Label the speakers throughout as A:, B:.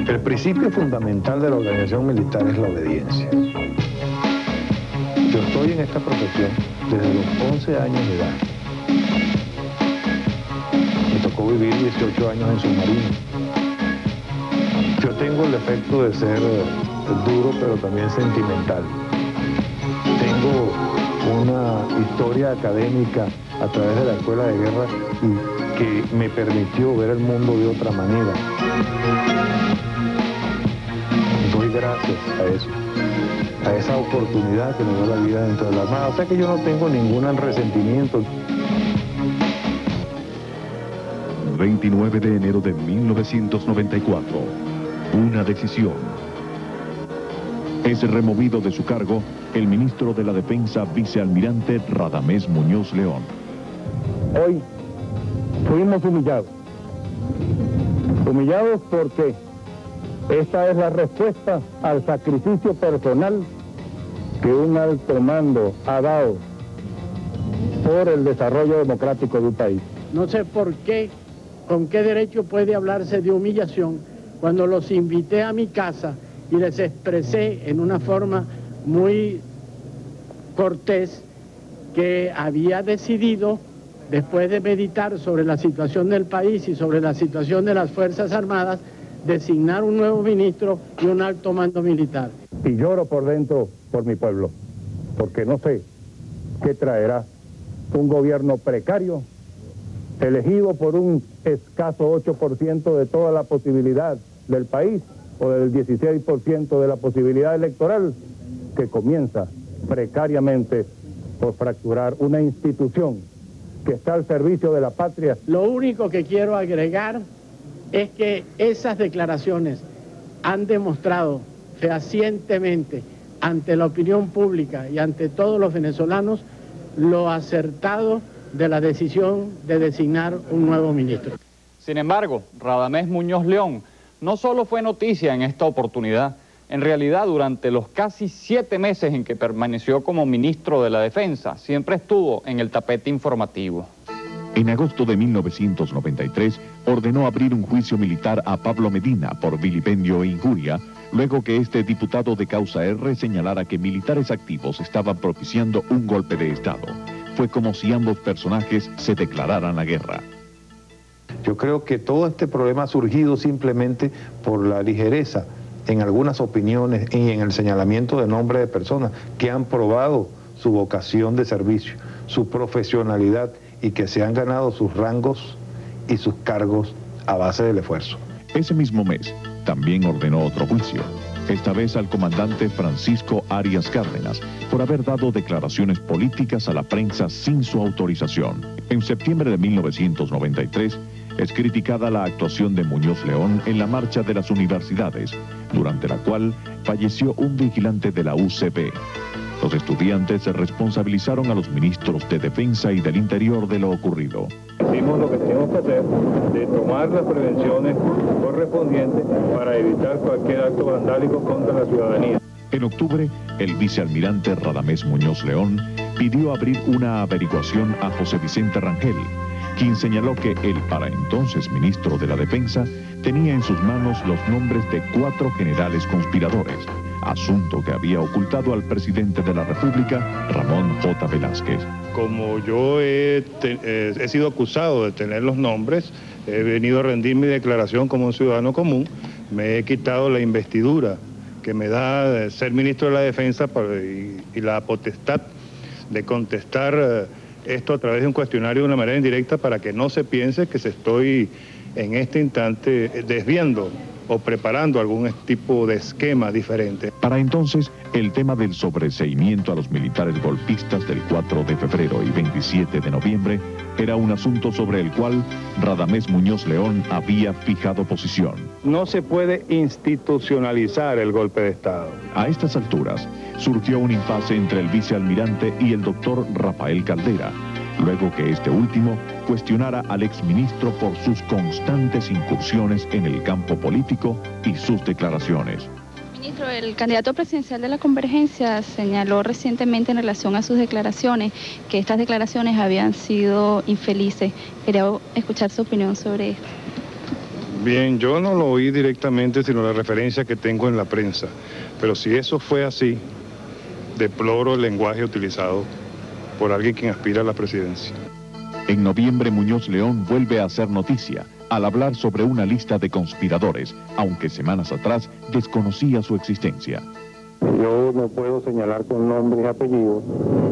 A: El principio fundamental de la organización militar es la obediencia. Yo estoy en esta profesión desde los 11 años de edad. Me tocó vivir 18 años en submarino. Yo tengo el defecto de ser duro, pero también sentimental. Tengo una historia académica a través de la escuela de guerra y que me permitió ver el mundo de otra manera. Doy gracias a eso, a esa oportunidad que me dio la vida dentro de la Armada. O sea que yo no tengo ningún resentimiento.
B: 29 de enero de 1994, una decisión. Es removido de su cargo el ministro de la Defensa, vicealmirante Radamés Muñoz León.
C: Hoy fuimos humillados. Humillados porque esta es la respuesta al sacrificio personal que un alto mando ha dado por el desarrollo democrático de un país.
D: No sé por qué, con qué derecho puede hablarse de humillación cuando los invité a mi casa y les expresé en una forma muy cortés que había decidido, después de meditar sobre la situación del país y sobre la situación de las Fuerzas Armadas, designar un nuevo ministro y un alto mando militar.
C: Y lloro por dentro por mi pueblo, porque no sé qué traerá un gobierno precario, elegido por un escaso 8% de toda la posibilidad del país, o del 16% de la posibilidad electoral, que comienza precariamente por fracturar una institución que está al servicio de la patria.
D: Lo único que quiero agregar es que esas declaraciones han demostrado fehacientemente ante la opinión pública y ante todos los venezolanos lo acertado de la decisión de designar un nuevo ministro.
E: Sin embargo, Radamés Muñoz León no solo fue noticia en esta oportunidad, en realidad durante los casi 7 meses en que permaneció como ministro de la Defensa, siempre estuvo en el tapete informativo.
B: En agosto de 1993, ordenó abrir un juicio militar a Pablo Medina por vilipendio e injuria, luego que este diputado de Causa R señalara que militares activos estaban propiciando un golpe de Estado. Fue como si ambos personajes se declararan la guerra.
A: Yo creo que todo este problema ha surgido simplemente por la ligereza en algunas opiniones y en el señalamiento de nombres de personas que han probado su vocación de servicio, su profesionalidad y que se han ganado sus rangos y sus cargos a base del esfuerzo.
B: Ese mismo mes, también ordenó otro juicio, esta vez al comandante Francisco Arias Cárdenas, por haber dado declaraciones políticas a la prensa sin su autorización. En septiembre de 1993, es criticada la actuación de Muñoz León en la marcha de las universidades, durante la cual falleció un vigilante de la UCB. Los estudiantes se responsabilizaron a los ministros de Defensa y del Interior de lo ocurrido.
C: Hicimos lo que teníamos que hacer, de tomar las prevenciones correspondientes para evitar cualquier acto vandálico contra la ciudadanía.
B: En octubre, el vicealmirante Radamés Muñoz León pidió abrir una averiguación a José Vicente Rangel, quien señaló que el para entonces ministro de la Defensa tenía en sus manos los nombres de 4 generales conspiradores, asunto que había ocultado al presidente de la República, Ramón J. Velázquez.
C: Como yo he sido acusado de tener los nombres, he venido a rendir mi declaración como un ciudadano común, me he quitado la investidura que me da ser ministro de la Defensa y la potestad de contestar esto a través de un cuestionario de una manera indirecta para que no se piense que se estoy en este instante desviando o preparando algún tipo de esquema diferente.
B: Para entonces, el tema del sobreseimiento a los militares golpistas del 4 de febrero y 27 de noviembre era un asunto sobre el cual Radamés Muñoz León había fijado posición.
C: No se puede institucionalizar el golpe de Estado.
B: A estas alturas, surgió un impasse entre el vicealmirante y el doctor Rafael Caldera, luego que este último cuestionara al exministro por sus constantes incursiones en el campo político y sus declaraciones.
F: Ministro, el candidato presidencial de la Convergencia señaló recientemente en relación a sus declaraciones que estas declaraciones habían sido infelices. Quería escuchar su opinión sobre esto.
C: Bien, yo no lo oí directamente, sino la referencia que tengo en la prensa. Pero si eso fue así, deploro el lenguaje utilizado por alguien quien aspira a la presidencia.
B: En noviembre, Muñoz León vuelve a hacer noticia al hablar sobre una lista de conspiradores, aunque semanas atrás desconocía su existencia.
A: Yo no puedo señalar con nombres y apellidos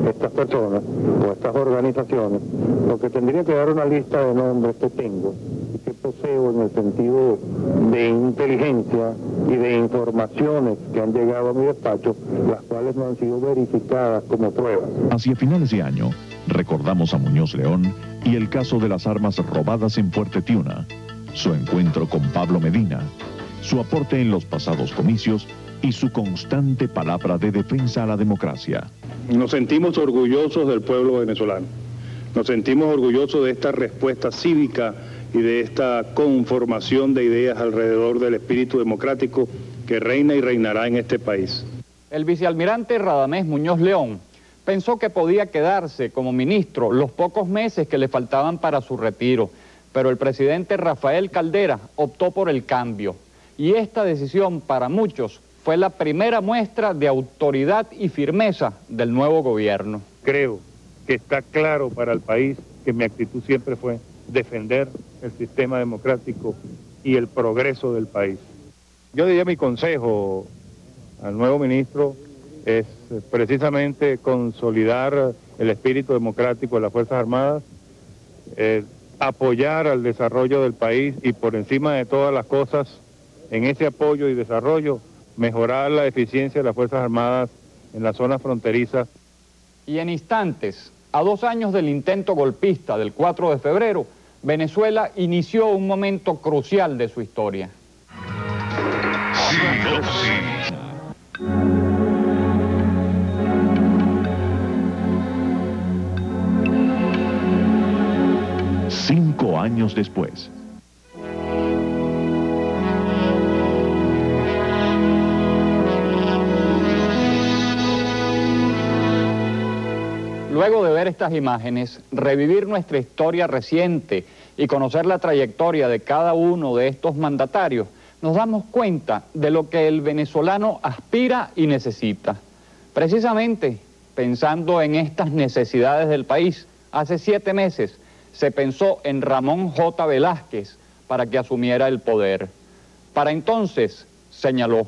A: estas personas o estas organizaciones. Lo que tendría que dar una lista de nombres que tengo y que poseo en el sentido de inteligencia y de informaciones que han llegado a mi despacho, las cuales no han sido verificadas como pruebas.
B: Hacia finales de año, recordamos a Muñoz León y el caso de las armas robadas en Puerto Tiuna, su encuentro con Pablo Medina, su aporte en los pasados comicios y su constante palabra de defensa a la democracia.
C: Nos sentimos orgullosos del pueblo venezolano. Nos sentimos orgullosos de esta respuesta cívica y de esta conformación de ideas alrededor del espíritu democrático que reina y reinará en este país.
E: El vicealmirante Radamés Muñoz León pensó que podía quedarse como ministro los pocos meses que le faltaban para su retiro, pero el presidente Rafael Caldera optó por el cambio. Y esta decisión para muchos fue la primera muestra de autoridad y firmeza del nuevo gobierno.
C: Creo que está claro para el país que mi actitud siempre fue defender el sistema democrático y el progreso del país. Yo diría mi consejo al nuevo ministro es precisamente consolidar el espíritu democrático de las Fuerzas Armadas, apoyar al desarrollo del país y por encima de todas las cosas, en ese apoyo y desarrollo, mejorar la eficiencia de las Fuerzas Armadas en las zonas fronterizas.
E: Y en instantes, a 2 años del intento golpista del 4 de febrero, Venezuela inició un momento crucial de su historia.
B: Sinopsis. 5 años después.
E: Luego de ver estas imágenes, revivir nuestra historia reciente y conocer la trayectoria de cada uno de estos mandatarios, nos damos cuenta de lo que el venezolano aspira y necesita. Precisamente, pensando en estas necesidades del país, hace 7 meses se pensó en Ramón J. Velázquez para que asumiera el poder. Para entonces, señaló: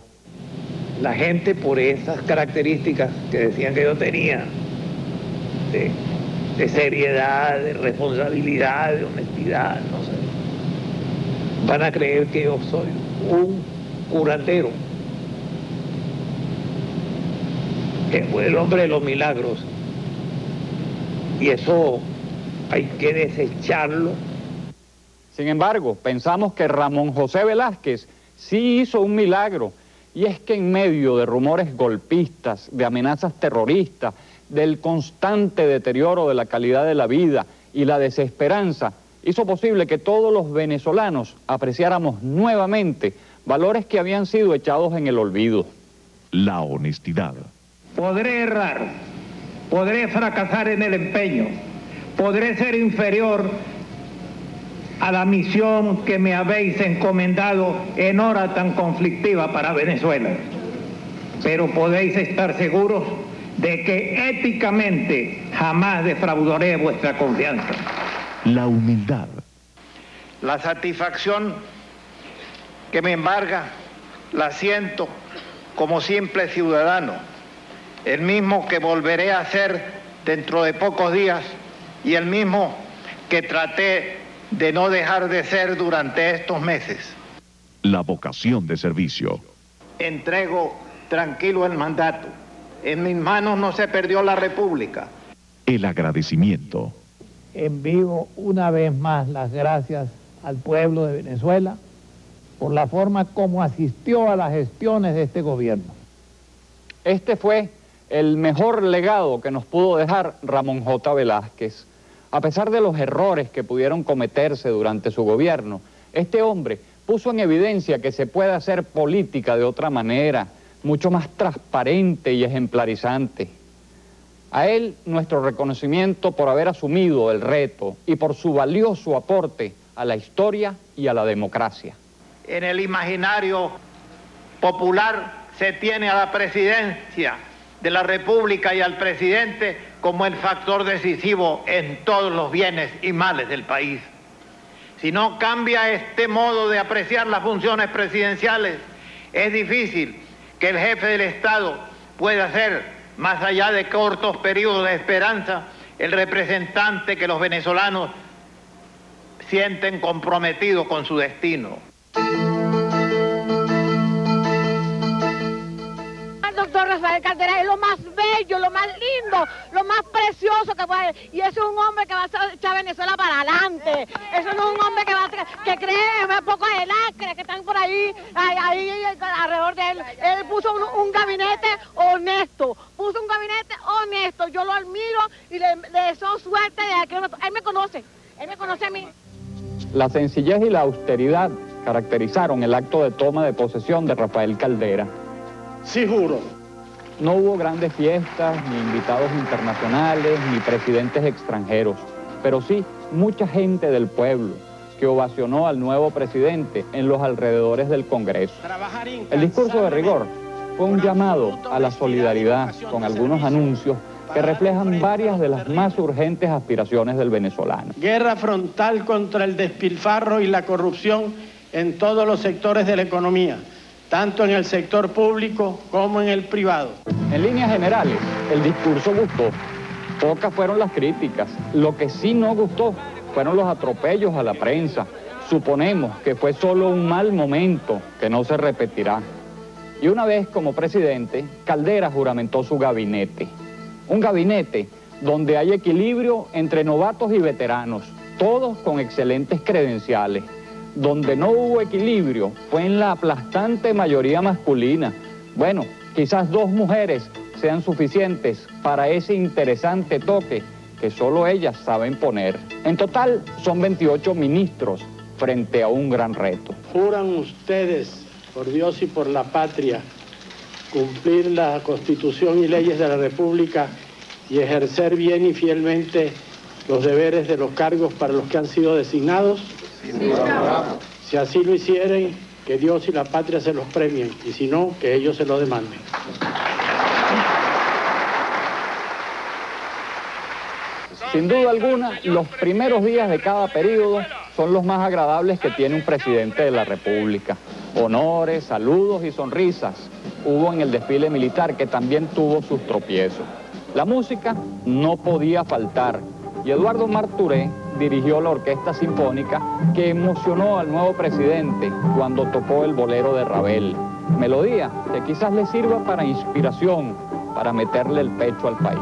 G: la gente, por esas características que decían que yo tenía, de seriedad, de responsabilidad, de honestidad, no sé, van a creer que yo soy un curandero, que fue el hombre de los milagros, y eso hay que desecharlo.
E: Sin embargo, pensamos que Ramón José Velázquez sí hizo un milagro, y es que en medio de rumores golpistas, de amenazas terroristas, del constante deterioro de la calidad de la vida y la desesperanza, hizo posible que todos los venezolanos apreciáramos nuevamente valores que habían sido echados en el olvido.
B: La honestidad.
G: Podré errar, podré fracasar en el empeño, podré ser inferior a la misión que me habéis encomendado en hora tan conflictiva para Venezuela. Pero podéis estar seguros de que éticamente jamás defraudaré vuestra confianza.
B: La humildad.
G: La satisfacción que me embarga la siento como simple ciudadano, el mismo que volveré a ser dentro de pocos días y el mismo que traté de no dejar de ser durante estos meses.
B: La vocación de servicio.
G: Entrego tranquilo el mandato. En mis manos no se perdió la República.
B: El agradecimiento.
H: Envío una vez más las gracias al pueblo de Venezuela por la forma como asistió a las gestiones de este gobierno.
E: Este fue el mejor legado que nos pudo dejar Ramón J. Velázquez. A pesar de los errores que pudieron cometerse durante su gobierno, este hombre puso en evidencia que se puede hacer política de otra manera, mucho más transparente y ejemplarizante. A él, nuestro reconocimiento por haber asumido el reto y por su valioso aporte a la historia y a la democracia.
G: en el imaginario popular se tiene a la presidencia de la República y al presidente como el factor decisivo en todos los bienes y males del país. Si no cambia este modo de apreciar las funciones presidenciales, es difícil que el jefe del Estado pueda ser, más allá de cortos periodos de esperanza, el representante que los venezolanos sienten comprometido con su destino.
I: El doctor Rafael Caldera es lo más bello, lo más lindo, lo más precioso que puede. Y ese es un hombre que va a echar Venezuela para adelante. Eso no es un hombre que cree poco de lacres que están por ahí alrededor de él. Él puso un gabinete honesto, Yo lo admiro y le deseo suerte. Él me conoce a mí.
E: La sencillez y la austeridad caracterizaron el acto de toma de posesión de Rafael Caldera.
D: Sí, juro.
E: No hubo grandes fiestas, ni invitados internacionales, ni presidentes extranjeros, pero sí mucha gente del pueblo que ovacionó al nuevo presidente en los alrededores del Congreso. El discurso de rigor fue un llamado a la solidaridad con algunos anuncios que reflejan varias de las más urgentes aspiraciones del venezolano.
D: Guerra frontal contra el despilfarro y la corrupción en todos los sectores de la economía, tanto en el sector público como en el privado.
E: En líneas generales, el discurso gustó. Pocas fueron las críticas. Lo que sí no gustó fueron los atropellos a la prensa. Suponemos que fue solo un mal momento que no se repetirá. Y una vez como presidente, Caldera juramentó su gabinete. Un gabinete donde hay equilibrio entre novatos y veteranos, todos con excelentes credenciales. Donde no hubo equilibrio fue en la aplastante mayoría masculina. Bueno, quizás 2 mujeres sean suficientes para ese interesante toque que solo ellas saben poner. En total son 28 ministros frente a un gran reto.
D: ¿Juran ustedes, por Dios y por la patria, cumplir la Constitución y leyes de la República y ejercer bien y fielmente los deberes de los cargos para los que han sido designados? Sí. Si así lo hicieren, que Dios y la patria se los premien, y si no, que ellos se lo demanden.
E: Sin duda alguna, los primeros días de cada periodo son los más agradables que tiene un presidente de la República. Honores, saludos y sonrisas hubo en el desfile militar, que también tuvo sus tropiezos. La música no podía faltar, y Eduardo Marturé dirigió la orquesta sinfónica que emocionó al nuevo presidente cuando tocó el bolero de Ravel. Melodía que quizás le sirva para inspiración, para meterle el pecho al país.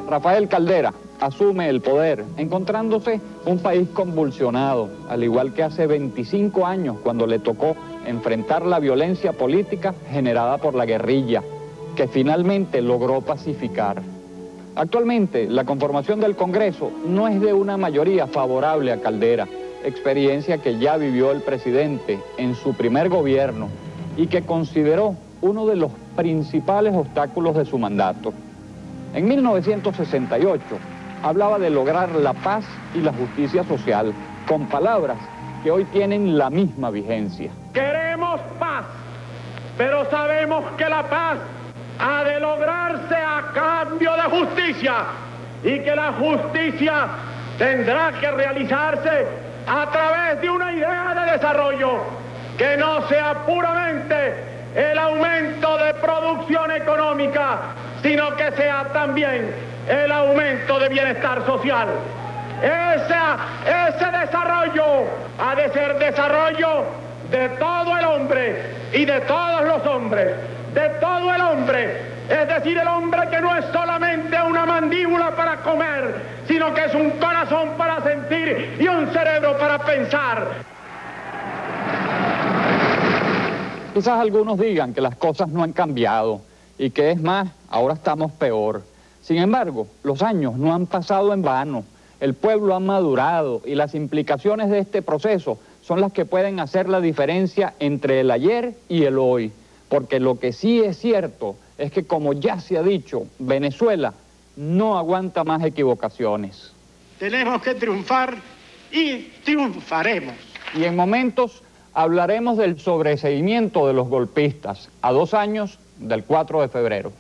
E: Rafael Caldera asume el poder, encontrándose un país convulsionado, al igual que hace 25 años cuando le tocó enfrentar la violencia política generada por la guerrilla, que finalmente logró pacificar. Actualmente, la conformación del Congreso no es de una mayoría favorable a Caldera, experiencia que ya vivió el presidente en su primer gobierno y que consideró uno de los principales obstáculos de su mandato. En 1968, hablaba de lograr la paz y la justicia social, con palabras que hoy tienen la misma vigencia.
G: Queremos paz, pero sabemos que la paz ha de lograrse a cambio de justicia, y que la justicia tendrá que realizarse a través de una idea de desarrollo que no sea puramente el aumento de producción económica, sino que sea también el aumento de bienestar social. Ese desarrollo ha de ser desarrollo de todo el hombre y de todos los hombres, de todo el hombre, es decir, el hombre que no es solamente una mandíbula para comer, sino que es un corazón para sentir y un cerebro para pensar.
E: Quizás algunos digan que las cosas no han cambiado y que es más, ahora estamos peor. Sin embargo, los años no han pasado en vano. El pueblo ha madurado y las implicaciones de este proceso son las que pueden hacer la diferencia entre el ayer y el hoy. Porque lo que sí es cierto es que, como ya se ha dicho, Venezuela no aguanta más equivocaciones.
D: Tenemos que triunfar
J: y triunfaremos.
E: Y en momentos hablaremos del sobreseimiento de los golpistas a 2 años del 4 de febrero.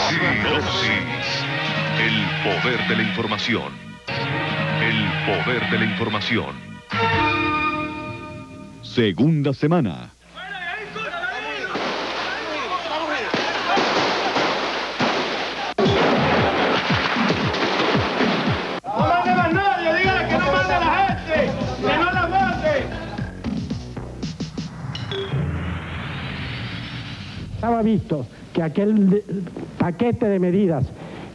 B: Sinopsis. El poder de la información. El poder de la información. Segunda semana.
J: No mande más nadie, dígale que no mande a la gente, que no la mande.
D: Estaba visto que aquel paquete de medidas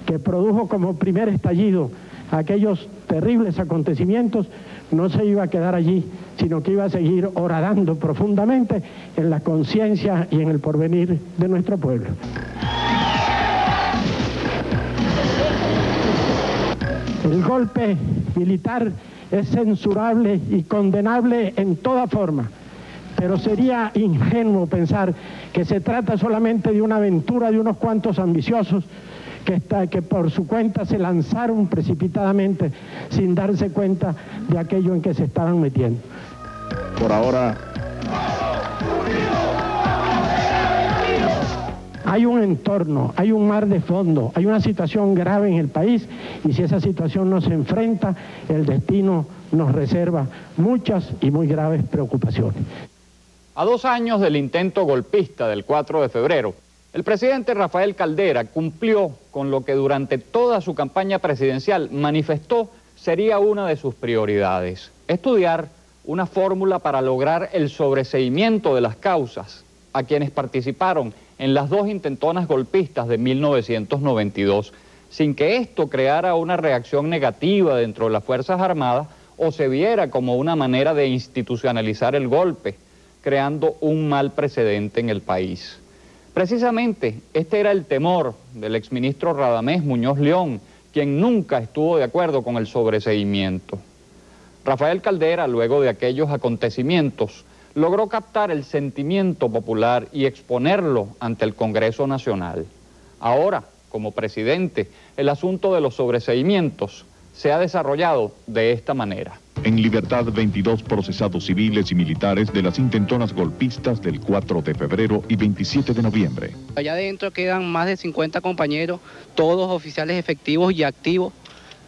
D: que produjo como primer estallido aquellos terribles acontecimientos no se iba a quedar allí, sino que iba a seguir horadando profundamente en la conciencia y en el porvenir de nuestro pueblo. El golpe militar es censurable y condenable en toda forma, pero sería ingenuo pensar que se trata solamente de una aventura de unos cuantos ambiciosos que por su cuenta se lanzaron precipitadamente sin darse cuenta de aquello en que se estaban metiendo.
K: Por ahora
D: hay un entorno, hay un mar de fondo, hay una situación grave en el país y si esa situación no se enfrenta, el destino nos reserva muchas y muy graves preocupaciones.
E: A 2 años del intento golpista del 4 de febrero, el presidente Rafael Caldera cumplió con lo que durante toda su campaña presidencial manifestó sería una de sus prioridades: estudiar una fórmula para lograr el sobreseimiento de las causas a quienes participaron en las 2 intentonas golpistas de 1992, sin que esto creara una reacción negativa dentro de las Fuerzas Armadas o se viera como una manera de institucionalizar el golpe, creando un mal precedente en el país. Precisamente este era el temor del exministro Radamés Muñoz León, quien nunca estuvo de acuerdo con el sobreseimiento. Rafael Caldera, luego de aquellos acontecimientos, logró captar el sentimiento popular y exponerlo ante el Congreso Nacional. Ahora, como presidente, el asunto de los sobreseimientos se ha desarrollado de esta manera.
B: En libertad 22 procesados civiles y militares de las intentonas golpistas del 4 de febrero y 27 de noviembre.
L: Allá adentro quedan más de 50 compañeros, todos oficiales efectivos y activos,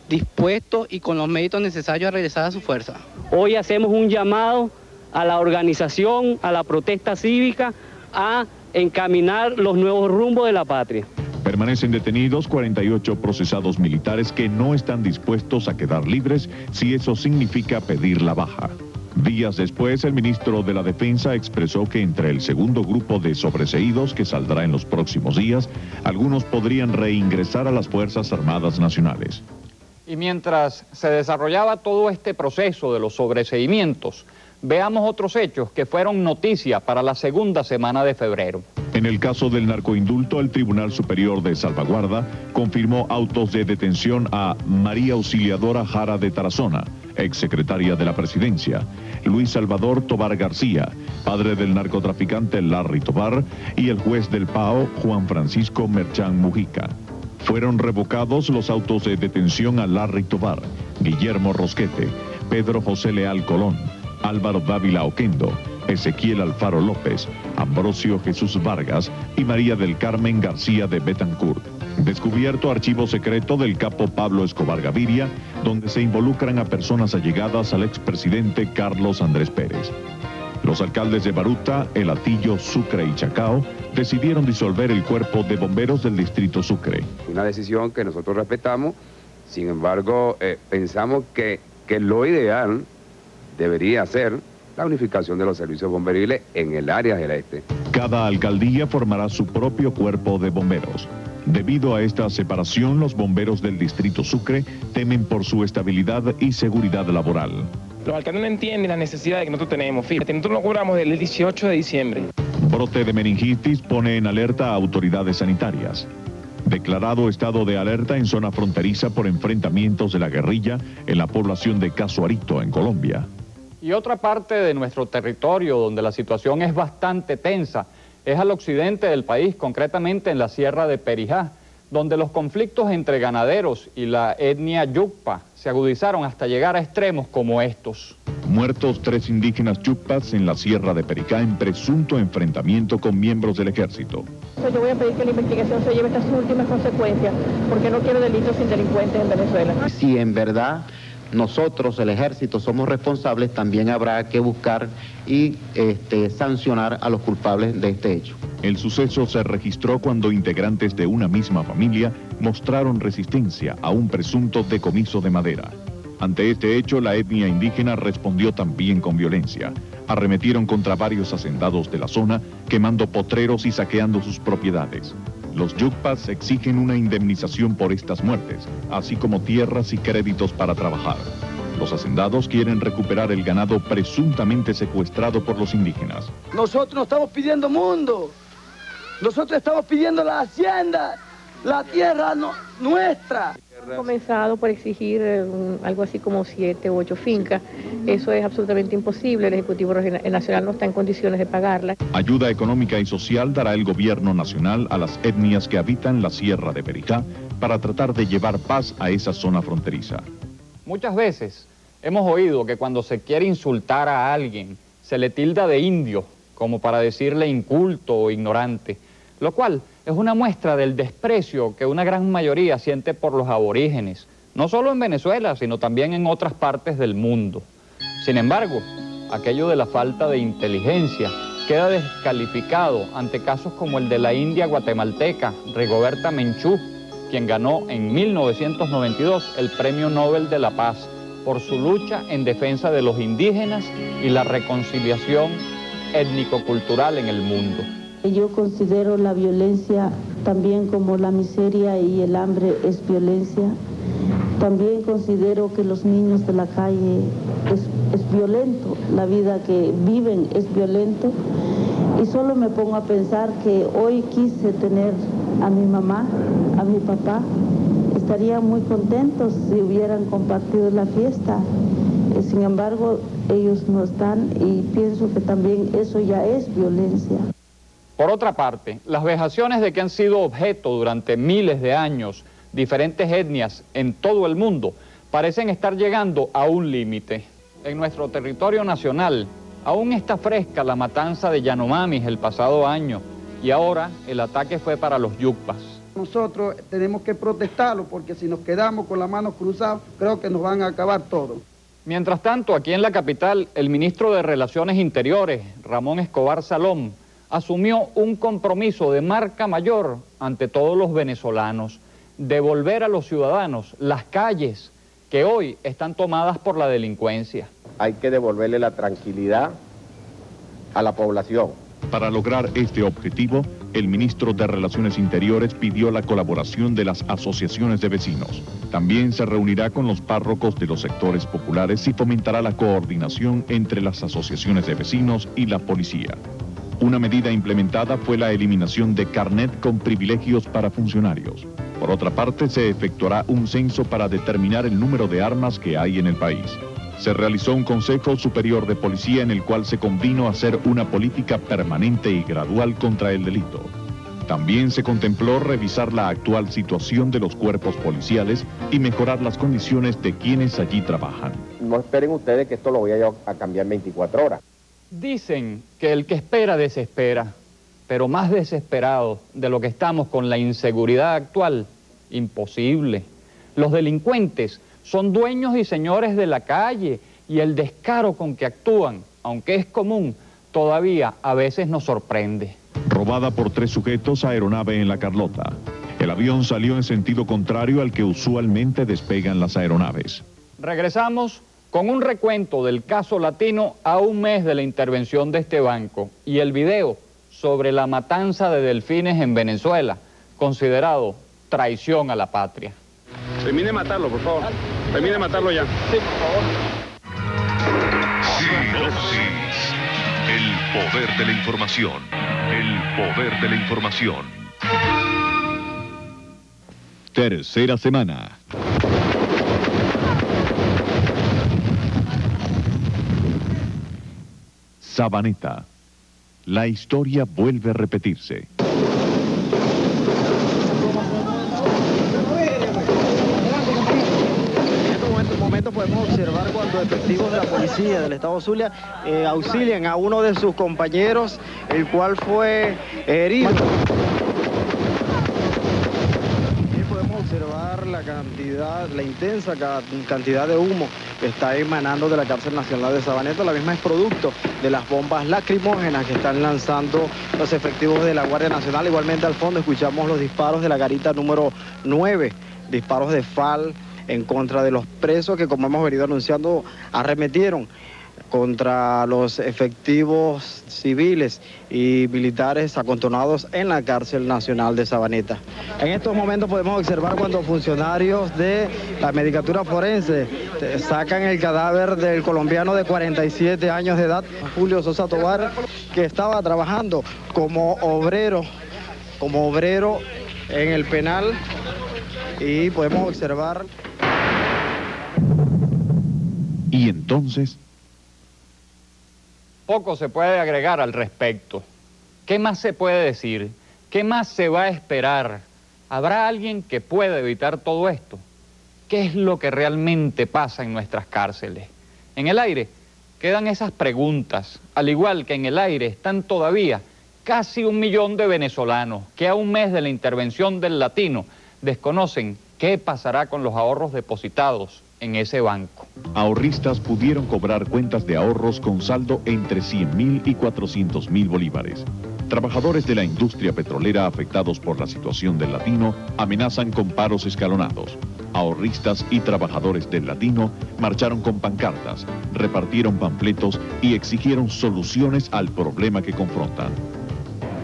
L: dispuestos y con los méritos necesarios a regresar a su fuerza.
M: Hoy hacemos un llamado a la organización, a la protesta cívica, a encaminar los nuevos rumbos de la patria.
B: Permanecen detenidos 48 procesados militares que no están dispuestos a quedar libres si eso significa pedir la baja. Días después, el ministro de la Defensa expresó que entre el segundo grupo de sobreseídos que saldrá en los próximos días, algunos podrían reingresar a las Fuerzas Armadas Nacionales.
E: Y mientras se desarrollaba todo este proceso de los sobreseimientos, veamos otros hechos que fueron noticia para la segunda semana de febrero.
B: En el caso del narcoindulto, el Tribunal Superior de Salvaguarda confirmó autos de detención a María Auxiliadora Jara de Tarazona, exsecretaria de la Presidencia, Luis Salvador Tobar García, padre del narcotraficante Larry Tobar, y el juez del PAO, Juan Francisco Merchán Mujica. Fueron revocados los autos de detención a Larry Tobar, Guillermo Rosquete, Pedro José Leal Colón, Álvaro Dávila Oquendo, Ezequiel Alfaro López, Ambrosio Jesús Vargas y María del Carmen García de Betancourt. Descubierto archivo secreto del capo Pablo Escobar Gaviria, donde se involucran a personas allegadas al expresidente Carlos Andrés Pérez. Los alcaldes de Baruta, El Hatillo, Sucre y Chacao decidieron disolver el cuerpo de bomberos del distrito Sucre.
N: Una decisión que nosotros respetamos, sin embargo, pensamos que lo ideal debería ser la unificación de los servicios bomberiles en el área del este.
B: Cada alcaldía formará su propio cuerpo de bomberos. Debido a esta separación, los bomberos del distrito Sucre temen por su estabilidad y seguridad laboral.
O: Los alcaldes no entienden la necesidad que nosotros tenemos. Fíjate, nosotros nos cobramos el 18 de diciembre.
B: Brote de meningitis pone en alerta a autoridades sanitarias. Declarado estado de alerta en zona fronteriza por enfrentamientos de la guerrilla en la población de Casuarito, en Colombia.
E: Y otra parte de nuestro territorio donde la situación es bastante tensa es al occidente del país, concretamente en la Sierra de Perijá, donde los conflictos entre ganaderos y la etnia Yukpa se agudizaron hasta llegar a extremos como estos.
B: Muertos 3 indígenas Yukpas en la Sierra de Pericá en presunto enfrentamiento con miembros del ejército.
P: Yo voy a pedir que la investigación se lleve hasta sus últimas consecuencias, porque no quiero delitos sin delincuentes en Venezuela.
Q: Si en verdad nosotros, el ejército, somos responsables, también habrá que buscar y sancionar a los culpables de este hecho.
B: El suceso se registró cuando integrantes de una misma familia mostraron resistencia a un presunto decomiso de madera. Ante este hecho, la etnia indígena respondió también con violencia. Arremetieron contra varios hacendados de la zona, quemando potreros y saqueando sus propiedades. Los Yukpas exigen una indemnización por estas muertes, así como tierras y créditos para trabajar. Los hacendados quieren recuperar el ganado presuntamente secuestrado por los indígenas.
R: Nosotros no estamos pidiendo mundo, nosotros estamos pidiendo la hacienda, la tierra nuestra.
P: Han comenzado por exigir algo así como 7 u 8 fincas. Eso es absolutamente imposible. El Ejecutivo Nacional no está en condiciones de pagarlas.
B: Ayuda económica y social dará el gobierno nacional a las etnias que habitan la Sierra de Pericá para tratar de llevar paz a esa zona fronteriza.
E: Muchas veces hemos oído que cuando se quiere insultar a alguien se le tilda de indio, como para decirle inculto o ignorante, lo cual es una muestra del desprecio que una gran mayoría siente por los aborígenes, no solo en Venezuela, sino también en otras partes del mundo. Sin embargo, aquello de la falta de inteligencia queda descalificado ante casos como el de la india guatemalteca Rigoberta Menchú, quien ganó en 1992 el Premio Nobel de la Paz por su lucha en defensa de los indígenas y la reconciliación étnico-cultural en el mundo.
S: Yo considero la violencia también como la miseria y el hambre es violencia. También considero que los niños de la calle es violento, la vida que viven es violento. Y solo me pongo a pensar que hoy quise tener a mi mamá, a mi papá. Estarían muy contentos si hubieran compartido la fiesta. Sin embargo, ellos no están y pienso que también eso ya es violencia.
E: Por otra parte, las vejaciones de que han sido objeto durante miles de años diferentes etnias en todo el mundo parecen estar llegando a un límite. En nuestro territorio nacional aún está fresca la matanza de Yanomamis el pasado año y ahora el ataque fue para los Yukpas.
R: Nosotros tenemos que protestarlo porque si nos quedamos con las manos cruzadas creo que nos van a acabar todo.
E: Mientras tanto, aquí en la capital, el ministro de Relaciones Interiores, Ramón Escobar Salón, asumió un compromiso de marca mayor ante todos los venezolanos, devolver a los ciudadanos las calles que hoy están tomadas por la delincuencia.
Q: Hay que devolverle la tranquilidad a la población.
B: Para lograr este objetivo, el ministro de Relaciones Interiores pidió la colaboración de las asociaciones de vecinos. También se reunirá con los párrocos de los sectores populares y fomentará la coordinación entre las asociaciones de vecinos y la policía. Una medida implementada fue la eliminación de carnet con privilegios para funcionarios. Por otra parte, se efectuará un censo para determinar el número de armas que hay en el país. Se realizó un Consejo Superior de Policía en el cual se convino a hacer una política permanente y gradual contra el delito. También se contempló revisar la actual situación de los cuerpos policiales y mejorar las condiciones de quienes allí trabajan.
Q: No esperen ustedes que esto lo voy a cambiar en 24 horas.
E: Dicen que el que espera desespera, pero más desesperado de lo que estamos con la inseguridad actual, imposible. Los delincuentes son dueños y señores de la calle y el descaro con que actúan, aunque es común, todavía a veces nos sorprende.
B: Robada por 3 sujetos aeronave en La Carlota. El avión salió en sentido contrario al que usualmente despegan las aeronaves.
E: Regresamos con un recuento del caso Latino a un mes de la intervención de este banco y el video sobre la matanza de delfines en Venezuela, considerado traición a la patria.
K: Termine de matarlo, por favor. Termine de matarlo ya.
E: Sí, por favor.
B: Sinopsis. El poder de la información. El poder de la información. Tercera semana. Sabaneta. La historia vuelve a repetirse.
T: podemos observar cuando efectivos de la policía del estado Zulia auxilian a uno de sus compañeros, el cual fue herido. Observar la intensa cantidad de humo que está emanando de la cárcel nacional de Sabaneta. La misma es producto de las bombas lacrimógenas que están lanzando los efectivos de la Guardia Nacional. Igualmente al fondo escuchamos los disparos de la garita número 9, disparos de FAL en contra de los presos que, como hemos venido anunciando, arremetieron contra los efectivos civiles y militares acantonados en la cárcel nacional de Sabaneta. En estos momentos podemos observar cuando funcionarios de la medicatura forense sacan el cadáver del colombiano de 47 años de edad, Julio Sosa Tobar, que estaba trabajando como obrero en el penal, y podemos observar.
B: Y entonces...
E: Poco se puede agregar al respecto. ¿Qué más se puede decir? ¿Qué más se va a esperar? ¿Habrá alguien que pueda evitar todo esto? ¿Qué es lo que realmente pasa en nuestras cárceles? En el aire quedan esas preguntas, al igual que en el aire están todavía casi 1 millón de venezolanos que a un mes de la intervención del Latino desconocen qué pasará con los ahorros depositados en ese banco.
B: Ahorristas pudieron cobrar cuentas de ahorros con saldo entre 100.000 y 400.000 bolívares. Trabajadores de la industria petrolera afectados por la situación del Latino amenazan con paros escalonados. Ahorristas y trabajadores del Latino marcharon con pancartas, repartieron panfletos y exigieron soluciones al problema que confrontan.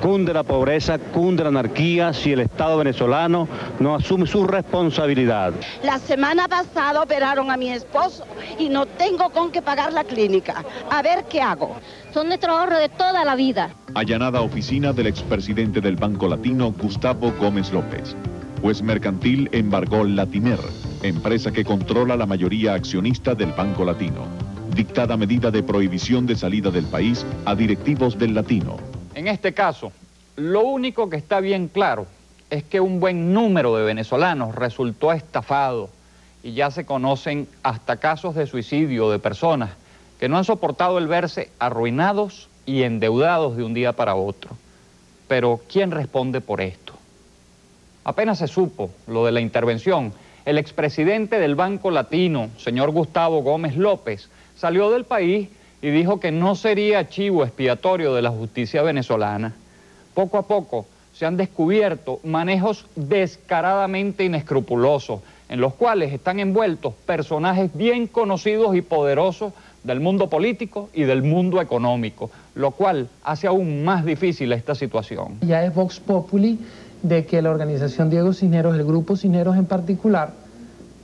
U: Cunde la pobreza, cunde la anarquía si el Estado venezolano no asume su responsabilidad.
V: La semana pasada operaron a mi esposo y no tengo con qué pagar la clínica. A ver qué hago. Son nuestro ahorro de toda la vida.
B: Allanada oficina del expresidente del Banco Latino, Gustavo Gómez López. Juez mercantil embargó Latimer, empresa que controla la mayoría accionista del Banco Latino. Dictada medida de prohibición de salida del país a directivos del Latino.
E: En este caso, lo único que está bien claro es que un buen número de venezolanos resultó estafado y ya se conocen hasta casos de suicidio de personas que no han soportado el verse arruinados y endeudados de un día para otro. Pero, ¿quién responde por esto? Apenas se supo lo de la intervención, el expresidente del Banco Latino, señor Gustavo Gómez López, salió del país y dijo que no sería chivo expiatorio de la justicia venezolana. Poco a poco se han descubierto manejos descaradamente inescrupulosos, en los cuales están envueltos personajes bien conocidos y poderosos del mundo político y del mundo económico, lo cual hace aún más difícil esta situación.
W: Ya es Vox Populi de que la organización Diego Cisneros, el grupo Cisneros en particular,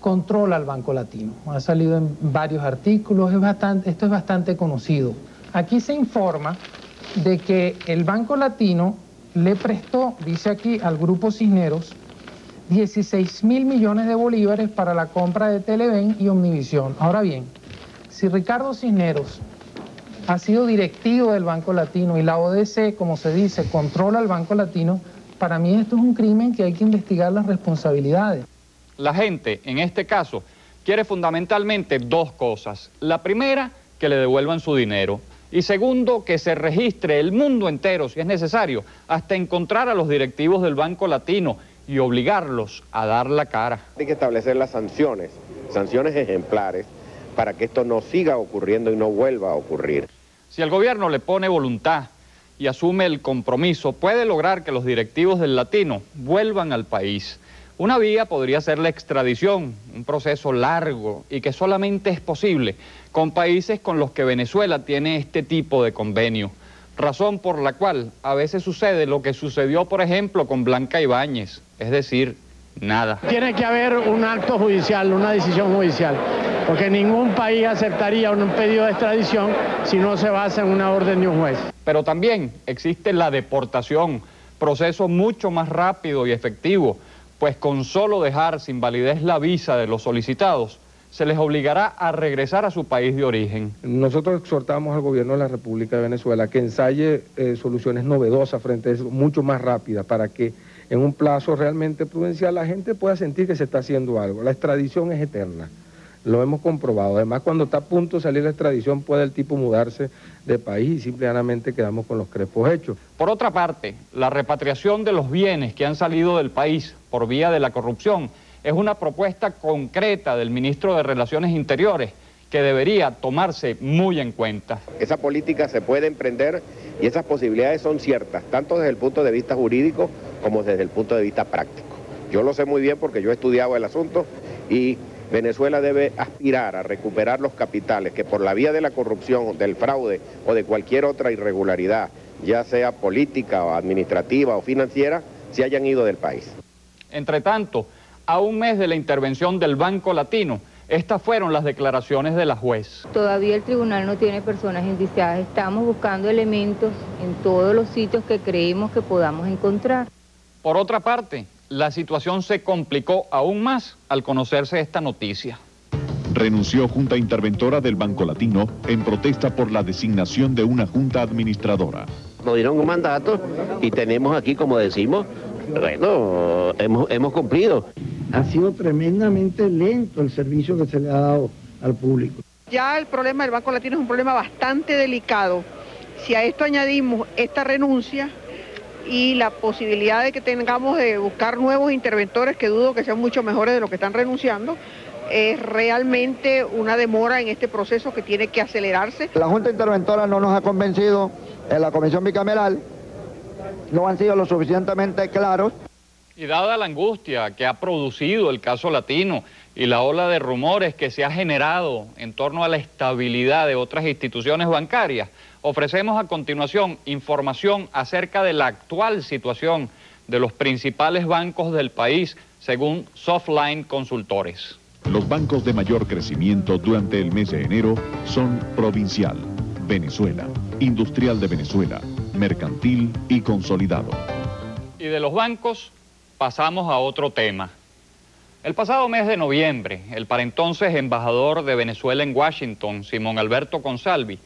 W: controla al Banco Latino. Ha salido en varios artículos, esto es bastante conocido. Aquí se informa de que el Banco Latino le prestó, dice aquí, al grupo Cisneros, 16.000 millones de bolívares para la compra de Televen y Omnivisión. Ahora bien, si Ricardo Cisneros ha sido directivo del Banco Latino y la ODC, como se dice, controla al Banco Latino, para mí esto es un crimen que hay que investigar las responsabilidades.
E: La gente, en este caso, quiere fundamentalmente 2 cosas. La primera, que le devuelvan su dinero. Y segundo, que se registre el mundo entero, si es necesario, hasta encontrar a los directivos del Banco Latino y obligarlos a dar la cara.
X: Hay que establecer las sanciones ejemplares, para que esto no siga ocurriendo y no vuelva a ocurrir.
E: Si el gobierno le pone voluntad y asume el compromiso, puede lograr que los directivos del Latino vuelvan al país. Una vía podría ser la extradición, un proceso largo y que solamente es posible con países con los que Venezuela tiene este tipo de convenio, razón por la cual a veces sucede lo que sucedió, por ejemplo, con Blanca Ibáñez, es decir, nada.
D: Tiene que haber un acto judicial, una decisión judicial, porque ningún país aceptaría un pedido de extradición si no se basa en una orden de un juez.
E: Pero también existe la deportación, proceso mucho más rápido y efectivo, pues con solo dejar sin validez la visa de los solicitados, se les obligará a regresar a su país de origen.
Y: Nosotros exhortamos al gobierno de la República de Venezuela que ensaye soluciones novedosas frente a eso, mucho más rápidas, para que en un plazo realmente prudencial la gente pueda sentir que se está haciendo algo. La extradición es eterna. Lo hemos comprobado. Además, cuando está a punto de salir la extradición, puede el tipo mudarse de país y simplemente quedamos con los crespos hechos.
E: Por otra parte, la repatriación de los bienes que han salido del país por vía de la corrupción es una propuesta concreta del ministro de Relaciones Interiores que debería tomarse muy en cuenta.
X: Esa política se puede emprender y esas posibilidades son ciertas, tanto desde el punto de vista jurídico como desde el punto de vista práctico. Yo lo sé muy bien porque yo he estudiado el asunto y Venezuela debe aspirar a recuperar los capitales que por la vía de la corrupción, del fraude o de cualquier otra irregularidad, ya sea política o administrativa o financiera, se hayan ido del país.
E: Entre tanto, a un mes de la intervención del Banco Latino, estas fueron las declaraciones de la juez.
A: Todavía el tribunal no tiene personas indiciadas. Estamos buscando elementos en todos los sitios que creemos que podamos encontrar.
E: Por otra parte, la situación se complicó aún más al conocerse esta noticia.
B: Renunció Junta Interventora del Banco Latino en protesta por la designación de una Junta Administradora.
C: Nos dieron un mandato y tenemos aquí, como decimos, bueno, hemos cumplido.
F: Ha sido tremendamente lento el servicio que se le ha dado al público.
H: Ya el problema del Banco Latino es un problema bastante delicado. Si a esto añadimos esta renuncia y la posibilidad de que tengamos de buscar nuevos interventores, que dudo que sean mucho mejores de los que están renunciando, es realmente una demora en este proceso que tiene que acelerarse.
F: La Junta Interventora no nos ha convencido, en la Comisión Bicameral no han sido lo suficientemente claros.
E: Y dada la angustia que ha producido el caso Latino y la ola de rumores que se ha generado en torno a la estabilidad de otras instituciones bancarias, ofrecemos a continuación información acerca de la actual situación de los principales bancos del país, según Softline Consultores.
B: Los bancos de mayor crecimiento durante el mes de enero son Provincial, Venezuela, Industrial de Venezuela, Mercantil y Consolidado.
E: Y de los bancos pasamos a otro tema. El pasado mes de noviembre, el para entonces embajador de Venezuela en Washington, Simón Alberto Consalvi,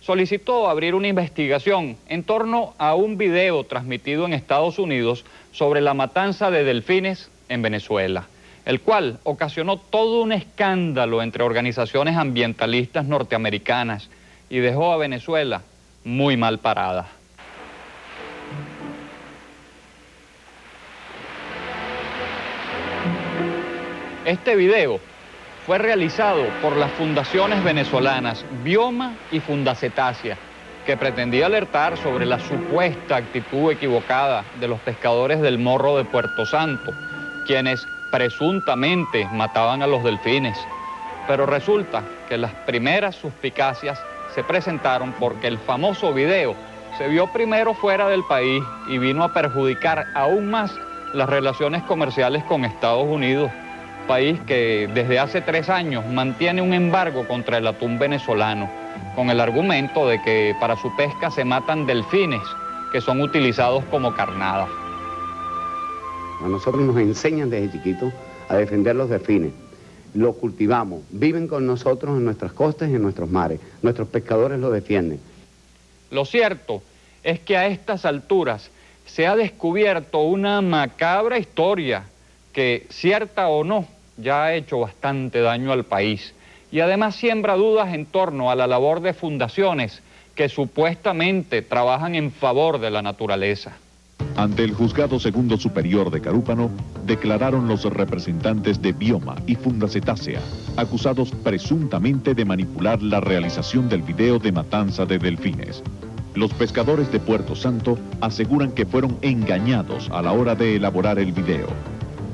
E: solicitó abrir una investigación en torno a un video transmitido en Estados Unidos sobre la matanza de delfines en Venezuela, el cual ocasionó todo un escándalo entre organizaciones ambientalistas norteamericanas y dejó a Venezuela muy mal parada. Este video fue realizado por las fundaciones venezolanas Bioma y Fundacetácea, que pretendía alertar sobre la supuesta actitud equivocada de los pescadores del Morro de Puerto Santo, quienes presuntamente mataban a los delfines. Pero resulta que las primeras suspicacias se presentaron porque el famoso video se vio primero fuera del país y vino a perjudicar aún más las relaciones comerciales con Estados Unidos, país que desde hace 3 años mantiene un embargo contra el atún venezolano, con el argumento de que para su pesca se matan delfines que son utilizados como carnada.
N: A nosotros nos enseñan desde chiquitos a defender los delfines. Los cultivamos, viven con nosotros en nuestras costas y en nuestros mares. Nuestros pescadores los defienden.
E: Lo cierto es que a estas alturas se ha descubierto una macabra historia que, cierta o no, ya ha hecho bastante daño al país y además siembra dudas en torno a la labor de fundaciones que supuestamente trabajan en favor de la naturaleza.
B: Ante el Juzgado Segundo Superior de Carúpano, declararon los representantes de Bioma y Fundacetácea, acusados presuntamente de manipular la realización del video de matanza de delfines. Los pescadores de Puerto Santo aseguran que fueron engañados a la hora de elaborar el video.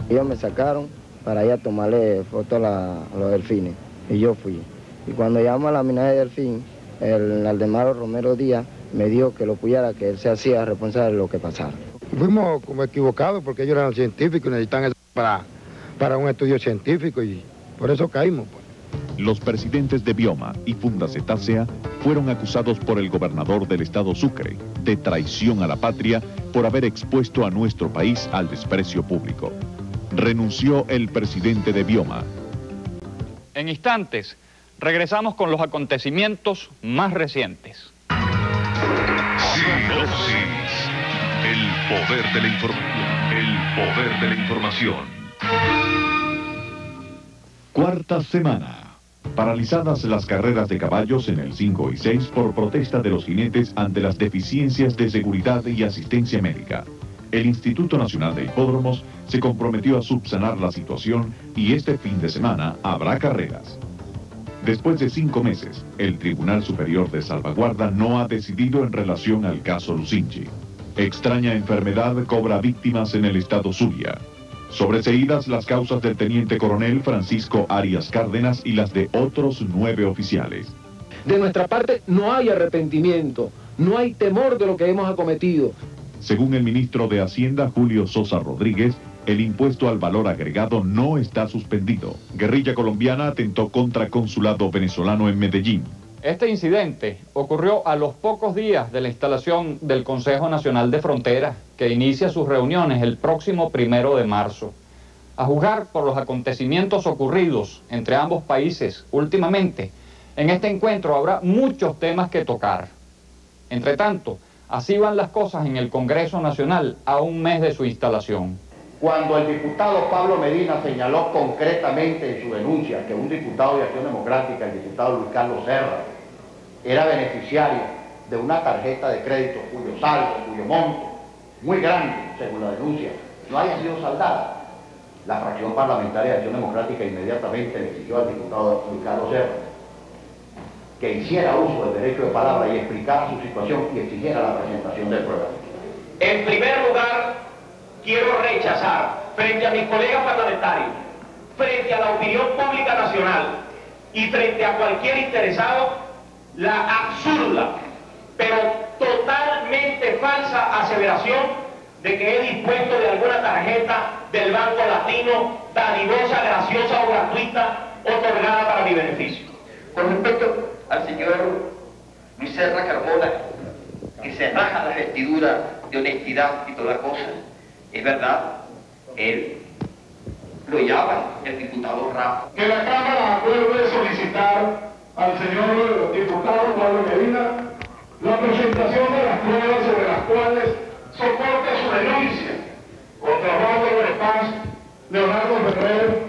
F: Ellos me sacaron para ir a tomarle foto a los delfines y yo fui. Y cuando llamamos a la mina de delfín, el Aldemaro Romero Díaz me dijo que lo pudiera, que él se hacía responsable de lo que pasara.
I: Fuimos como equivocados porque ellos eran científicos y necesitan eso para un estudio científico y por eso caímos.
B: Los presidentes de Bioma y Fundacetácea fueron acusados por el gobernador del estado Sucre de traición a la patria por haber expuesto a nuestro país al desprecio público. Renunció el presidente de Bioma.
E: En instantes, regresamos con los acontecimientos más recientes.
B: Sinopsis. El poder de la información. El poder de la información. Cuarta semana. Paralizadas las carreras de caballos en el 5 y 6 por protesta de los jinetes ante las deficiencias de seguridad y asistencia médica. El Instituto Nacional de Hipódromos se comprometió a subsanar la situación y este fin de semana habrá carreras. Después de 5 meses, el Tribunal Superior de Salvaguarda no ha decidido en relación al caso Lucinchi. Extraña enfermedad cobra víctimas en el estado Zulia. Sobreseídas las causas del teniente coronel Francisco Arias Cárdenas y las de otros 9 oficiales.
G: De nuestra parte no hay arrepentimiento, no hay temor de lo que hemos acometido.
B: Según el ministro de Hacienda, Julio Sosa Rodríguez, el impuesto al valor agregado no está suspendido. Guerrilla colombiana atentó contra consulado venezolano en Medellín.
E: Este incidente ocurrió a los pocos días de la instalación del Consejo Nacional de Fronteras, que inicia sus reuniones el próximo 1 de marzo. A juzgar por los acontecimientos ocurridos entre ambos países últimamente, en este encuentro habrá muchos temas que tocar. Entre tanto, así van las cosas en el Congreso Nacional a un mes de su instalación.
J: Cuando el diputado Pablo Medina señaló concretamente en su denuncia que un diputado de Acción Democrática, el diputado Luis Carlos Serra, era beneficiario de una tarjeta de crédito cuyo saldo, cuyo monto, muy grande, según la denuncia, no haya sido saldada, la fracción parlamentaria de Acción Democrática inmediatamente le exigió al diputado Luis Carlos Serra que hiciera uso del derecho de palabra y explicara su situación y exigiera la presentación de pruebas.
L: En primer lugar, quiero rechazar frente a mis colegas parlamentarios, frente a la opinión pública nacional y frente a cualquier interesado, la absurda, pero totalmente falsa aseveración de que he dispuesto de alguna tarjeta del Banco Latino, dadivosa, graciosa o gratuita, otorgada para mi beneficio.
M: Con respecto al señor Luis Serra Carmona, que se raja la vestidura de honestidad y toda cosa, es verdad, él lo llama el diputado Rafa.
O: Que la Cámara vuelve a solicitar al señor diputado Pablo Medina la presentación de las pruebas sobre las cuales soporta su denuncia contra Rómulo Paz, Leonardo Ferrer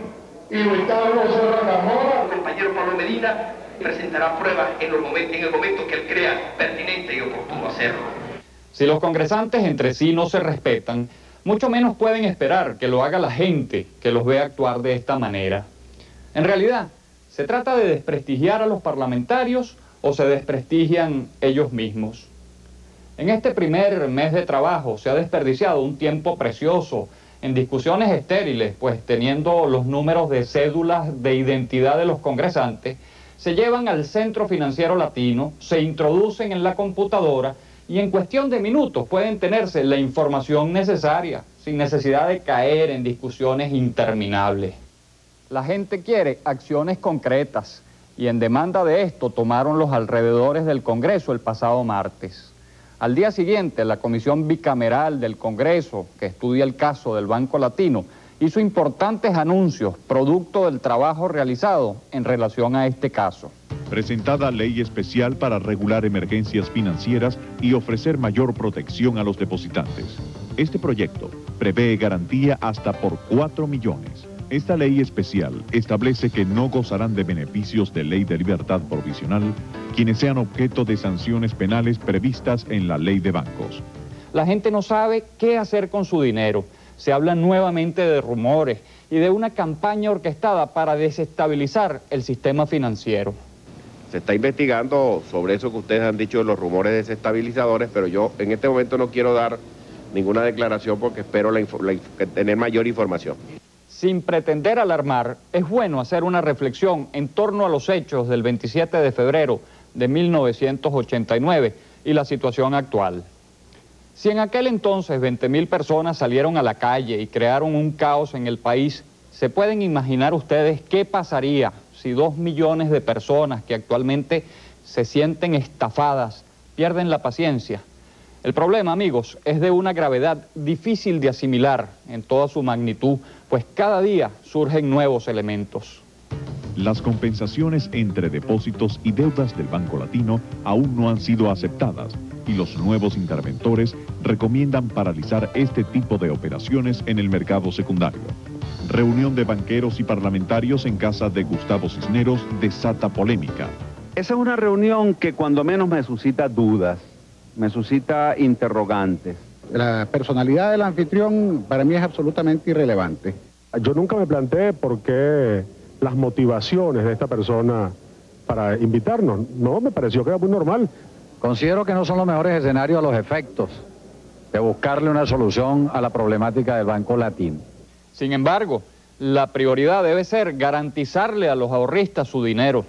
O: y Luis Carlos Serra Carmona.
M: El compañero Pablo Medina presentará pruebas en el momento que él crea pertinente y oportuno hacerlo.
E: Si los congresantes entre sí no se respetan, mucho menos pueden esperar que lo haga la gente que los ve actuar de esta manera. En realidad, ¿se trata de desprestigiar a los parlamentarios o se desprestigian ellos mismos? En este primer mes de trabajo se ha desperdiciado un tiempo precioso en discusiones estériles, pues teniendo los números de cédulas de identidad de los congresantes, se llevan al Centro Financiero Latino, se introducen en la computadora y en cuestión de minutos pueden tenerse la información necesaria, sin necesidad de caer en discusiones interminables. La gente quiere acciones concretas y en demanda de esto tomaron los alrededores del Congreso el pasado martes. Al día siguiente, la Comisión Bicameral del Congreso, que estudia el caso del Banco Latino, hizo importantes anuncios producto del trabajo realizado en relación a este caso.
B: Presentada ley especial para regular emergencias financieras y ofrecer mayor protección a los depositantes. Este proyecto prevé garantía hasta por 4 millones. Esta ley especial establece que no gozarán de beneficios de ley de libertad provisional quienes sean objeto de sanciones penales previstas en la ley de bancos.
E: La gente no sabe qué hacer con su dinero. Se habla nuevamente de rumores y de una campaña orquestada para desestabilizar el sistema financiero.
X: Se está investigando sobre eso que ustedes han dicho de los rumores desestabilizadores, pero yo en este momento no quiero dar ninguna declaración porque espero tener mayor información.
E: Sin pretender alarmar, es bueno hacer una reflexión en torno a los hechos del 27 de febrero de 1989 y la situación actual. Si en aquel entonces 20.000 personas salieron a la calle y crearon un caos en el país, ¿se pueden imaginar ustedes qué pasaría si 2 millones de personas que actualmente se sienten estafadas pierden la paciencia? El problema, amigos, es de una gravedad difícil de asimilar en toda su magnitud, pues cada día surgen nuevos elementos.
B: Las compensaciones entre depósitos y deudas del Banco Latino aún no han sido aceptadas y los nuevos interventores recomiendan paralizar este tipo de operaciones en el mercado secundario. Reunión de banqueros y parlamentarios en casa de Gustavo Cisneros desata polémica.
U: Esa es una reunión que cuando menos me suscita dudas, me suscita interrogantes.
K: La personalidad del anfitrión para mí es absolutamente irrelevante.
P: Yo nunca me planteé por qué las motivaciones de esta persona para invitarnos. No, me pareció que era muy normal.
Q: Considero que no son los mejores escenarios a los efectos de buscarle una solución a la problemática del Banco Latino.
E: Sin embargo, la prioridad debe ser garantizarle a los ahorristas su dinero.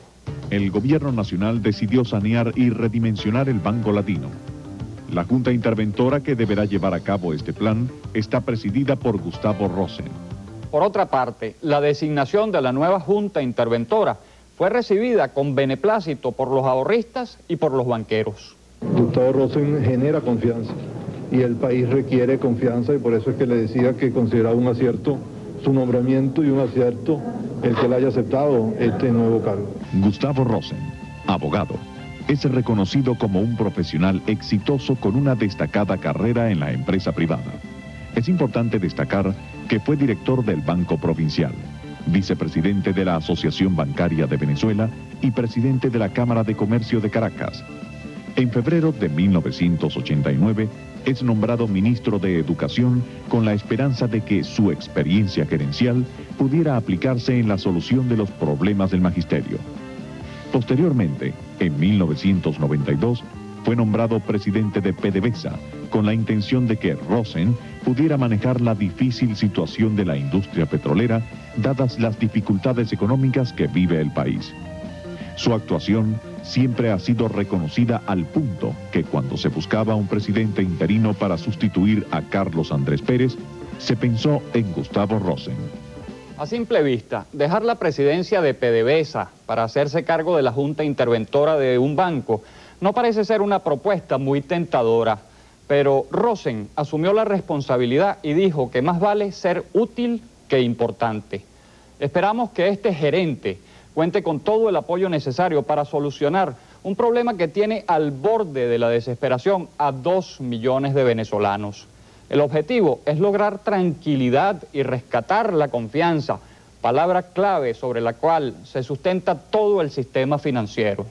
B: El gobierno nacional decidió sanear y redimensionar el Banco Latino. La Junta Interventora que deberá llevar a cabo este plan está presidida por Gustavo Rosen.
E: Por otra parte, la designación de la nueva Junta Interventora fue recibida con beneplácito por los ahorristas y por los banqueros.
R: Gustavo Rosen genera confianza y el país requiere confianza, y por eso es que le decía que consideraba un acierto su nombramiento y un acierto el que le haya aceptado este nuevo cargo.
B: Gustavo Rosen, abogado, es reconocido como un profesional exitoso con una destacada carrera en la empresa privada. Es importante destacar que fue director del Banco Provincial, vicepresidente de la Asociación Bancaria de Venezuela y presidente de la Cámara de Comercio de Caracas. En febrero de 1989 es nombrado ministro de Educación con la esperanza de que su experiencia gerencial pudiera aplicarse en la solución de los problemas del magisterio. Posteriormente, en 1992, fue nombrado presidente de PDVSA con la intención de que Rosen pudiera manejar la difícil situación de la industria petrolera, dadas las dificultades económicas que vive el país. Su actuación siempre ha sido reconocida al punto que cuando se buscaba un presidente interino para sustituir a Carlos Andrés Pérez, se pensó en Gustavo Rosen.
E: A simple vista, dejar la presidencia de PDVSA para hacerse cargo de la Junta Interventora de un banco no parece ser una propuesta muy tentadora, pero Rosen asumió la responsabilidad y dijo que más vale ser útil que importante. Esperamos que este gerente cuente con todo el apoyo necesario para solucionar un problema que tiene al borde de la desesperación a 2 millones de venezolanos. El objetivo es lograr tranquilidad y rescatar la confianza, palabra clave sobre la cual se sustenta todo el sistema financiero.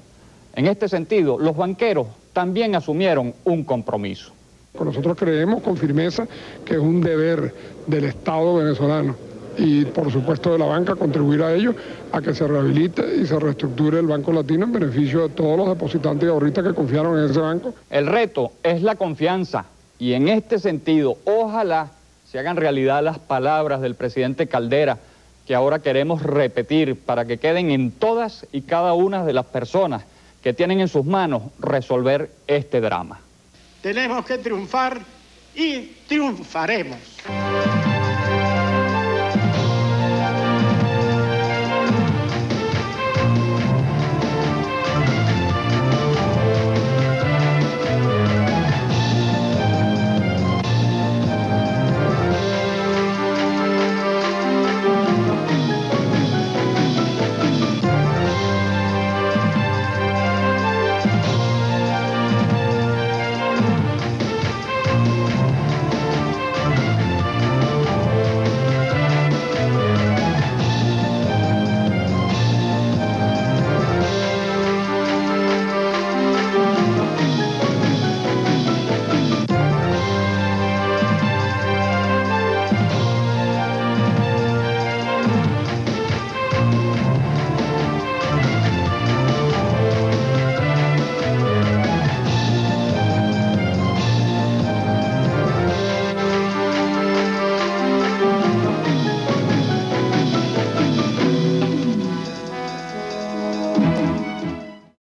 E: En este sentido, los banqueros también asumieron un compromiso.
O: Nosotros creemos con firmeza que es un deber del Estado venezolano y por supuesto de la banca contribuir a ello, a que se rehabilite y se reestructure el Banco Latino en beneficio de todos los depositantes y ahorristas que confiaron en ese banco.
E: El reto es la confianza y en este sentido ojalá se hagan realidad las palabras del presidente Caldera que ahora queremos repetir para que queden en todas y cada una de las personas que tienen en sus manos resolver este drama.
D: Tenemos que triunfar y triunfaremos.